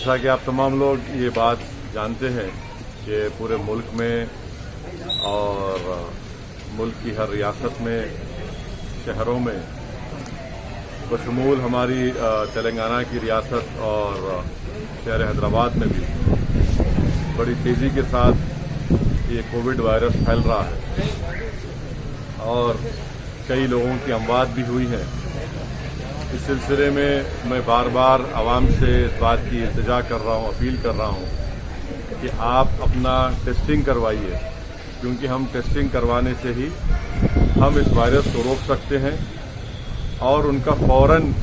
जैसा कि आप तमाम लोग ये बात जानते हैं कि पूरे मुल्क में और मुल्क की हर रियासत में, शहरों में, बशमूल हमारी तेलंगाना की रियासत और शहर हैदराबाद में भी बड़ी तेज़ी के साथ ये कोविड वायरस फैल रहा है और कई लोगों की अमवात भी हुई है। इस सिलसिले में मैं बार बार आवाम से इस बात की इल्तिजा कर रहा हूँ, अपील कर रहा हूँ कि आप अपना टेस्टिंग करवाइए, क्योंकि हम टेस्टिंग करवाने से ही हम इस वायरस को रोक सकते हैं और उनका फौरन,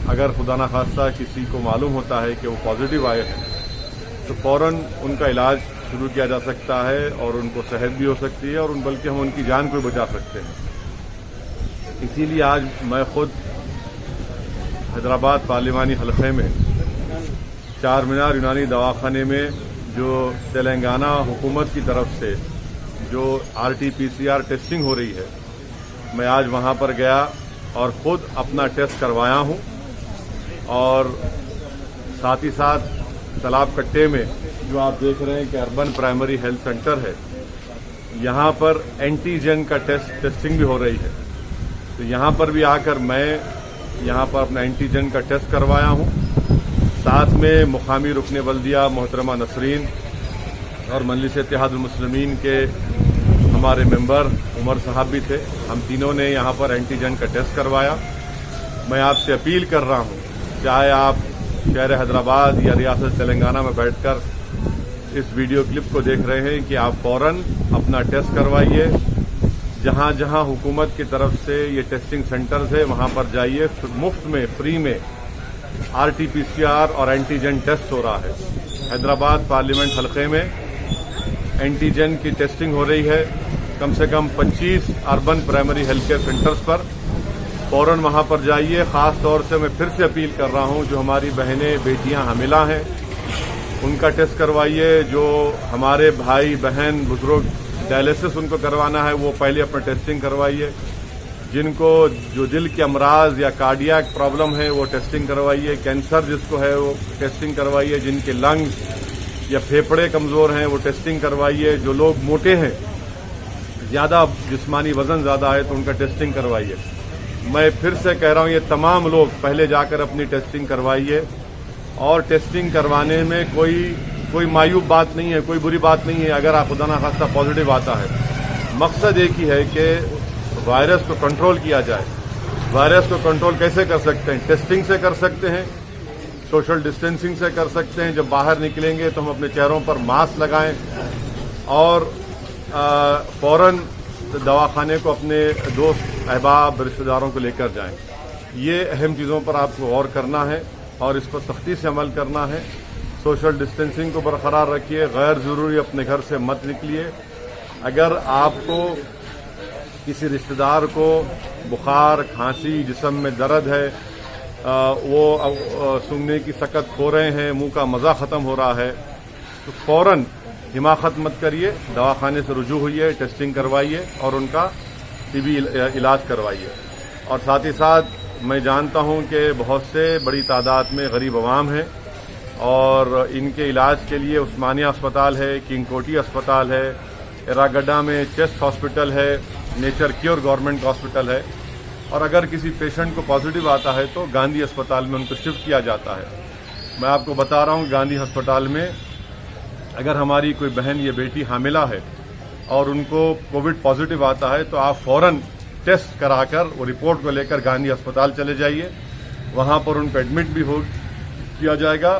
अगर खुदा न खास्ता किसी को मालूम होता है कि वो पॉजिटिव आए हैं, तो फौरन उनका इलाज शुरू किया जा सकता है और उनको सेहत भी हो सकती है और बल्कि हम उनकी जान को भी बचा सकते हैं। इसीलिए आज मैं खुद हैदराबाद पार्लिमानी हलक़े में चार मीनार यूनानी दवाखाने में जो तेलंगाना हुकूमत की तरफ से जो RT-PCR टेस्टिंग हो रही है, मैं आज वहां पर गया और खुद अपना टेस्ट करवाया हूं और साथ ही साथ तालाब कट्टे में जो आप देख रहे हैं कि अर्बन प्राइमरी हेल्थ सेंटर है, यहां पर एंटीजन का टेस्टिंग भी हो रही है। तो यहां पर भी आकर मैं यहां पर अपना एंटीजन का टेस्ट करवाया हूं। साथ में मुकामी रुकने बल्दिया मोहतरमा नसरीन और मजलिस इत्तेहादुल मुस्लिमीन के हमारे मेंबर उमर साहब भी थे। हम तीनों ने यहां पर एंटीजन का टेस्ट करवाया। मैं आपसे अपील कर रहा हूं, चाहे आप शहर हैदराबाद या रियासत तेलंगाना में बैठकर इस वीडियो क्लिप को देख रहे हैं, कि आप फौरन अपना टेस्ट करवाइए। जहां जहां हुकूमत की तरफ से ये टेस्टिंग सेंटर्स है, वहां पर जाइए। मुफ्त में, फ्री में RT-PCR और एंटीजन टेस्ट हो रहा है। हैदराबाद पार्लियामेंट हलक़े में एंटीजन की टेस्टिंग हो रही है कम से कम 25 urban primary health care centres पर। फौरन वहां पर जाइए। खास तौर से मैं फिर से अपील कर रहा हूं, जो हमारी बहनें बेटियां हामिला हैं, उनका टेस्ट करवाइए। जो हमारे भाई बहन बुजुर्ग डायलिसिस उनको करवाना है, वो पहले अपना टेस्टिंग करवाइए। जिनको जो दिल के अमराज या कार्डियक प्रॉब्लम है, वो टेस्टिंग करवाइए। कैंसर जिसको है, वो टेस्टिंग करवाइए। जिनके लंग्स या फेफड़े कमजोर हैं, वो टेस्टिंग करवाइए। जो लोग मोटे हैं, ज्यादा जिस्मानी वजन ज्यादा है, तो उनका टेस्टिंग करवाइए। मैं फिर से कह रहा हूं, ये तमाम लोग पहले जाकर अपनी टेस्टिंग करवाइए। और टेस्टिंग करवाने में कोई मायूब बात नहीं है, कोई बुरी बात नहीं है अगर आप खुदा ना खास्ता पॉजिटिव आता है। मकसद एक ही है कि वायरस को कंट्रोल किया जाए। वायरस को कंट्रोल कैसे कर सकते हैं? टेस्टिंग से कर सकते हैं, सोशल डिस्टेंसिंग से कर सकते हैं। जब बाहर निकलेंगे तो हम अपने चेहरों पर मास्क लगाएं और फौरन दवाखाने को अपने दोस्त अहबाब रिश्तेदारों को लेकर जाएं। ये अहम चीज़ों पर आपको गौर करना है और इस पर सख्ती से अमल करना है। सोशल डिस्टेंसिंग को बरकरार रखिए। गैर ज़रूरी अपने घर से मत निकलिए। अगर आपको किसी रिश्तेदार को बुखार, खांसी, जिस्म में दर्द है, वो सूंघने की सकत खो रहे हैं, मुंह का मज़ा ख़त्म हो रहा है, तो फौरन हिमाकत मत करिए, दवाखाने से रुजू होइए, टेस्टिंग करवाइए और उनका टीबी इलाज करवाइए। और साथ ही साथ मैं जानता हूं कि बहुत से बड़ी तादाद में गरीब अवाम हैं और इनके इलाज के लिए उस्मानिया अस्पताल है, किंग कोटी अस्पताल है, एरागड्डा में चेस्ट हॉस्पिटल है, नेचर क्योर गवर्नमेंट हॉस्पिटल है। और अगर किसी पेशेंट को पॉजिटिव आता है तो गांधी अस्पताल में उनको शिफ्ट किया जाता है। मैं आपको बता रहा हूं, गांधी अस्पताल में अगर हमारी कोई बहन या बेटी हामिला है और उनको कोविड पॉजिटिव आता है, तो आप फौरन टेस्ट कराकर वो रिपोर्ट को लेकर गांधी अस्पताल चले जाइए। वहां पर उनको एडमिट भी किया जाएगा।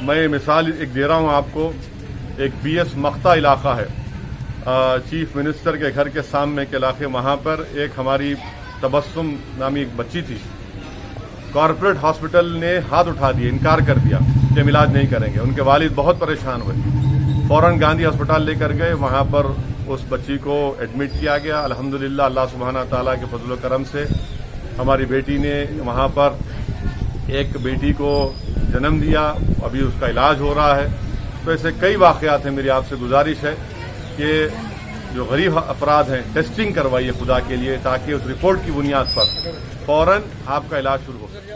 मैं मिसाल एक दे रहा हूं आपको। एक BS मख्ता इलाका है, चीफ मिनिस्टर के घर के सामने के इलाके, वहां पर एक हमारी तबस्सुम नामी एक बच्ची थी। कॉर्पोरेट हॉस्पिटल ने हाथ उठा दिए, इनकार कर दिया कि हम इलाज नहीं करेंगे। उनके वालिद बहुत परेशान हुए, फौरन गांधी अस्पताल लेकर गए। वहां पर उस बच्ची को एडमिट किया गया। अल्हम्दुलिल्लाह, अल्लाह सुब्हाना ताला के फजल व करम से हमारी बेटी ने वहां पर एक बेटी को जन्म दिया। अभी उसका इलाज हो रहा है। तो ऐसे कई वाकयात हैं। मेरी आपसे गुजारिश है कि जो गरीब अफराद हैं, टेस्टिंग करवाइए खुदा के लिए, ताकि उस रिपोर्ट की बुनियाद पर फौरन आपका इलाज शुरू हो सके।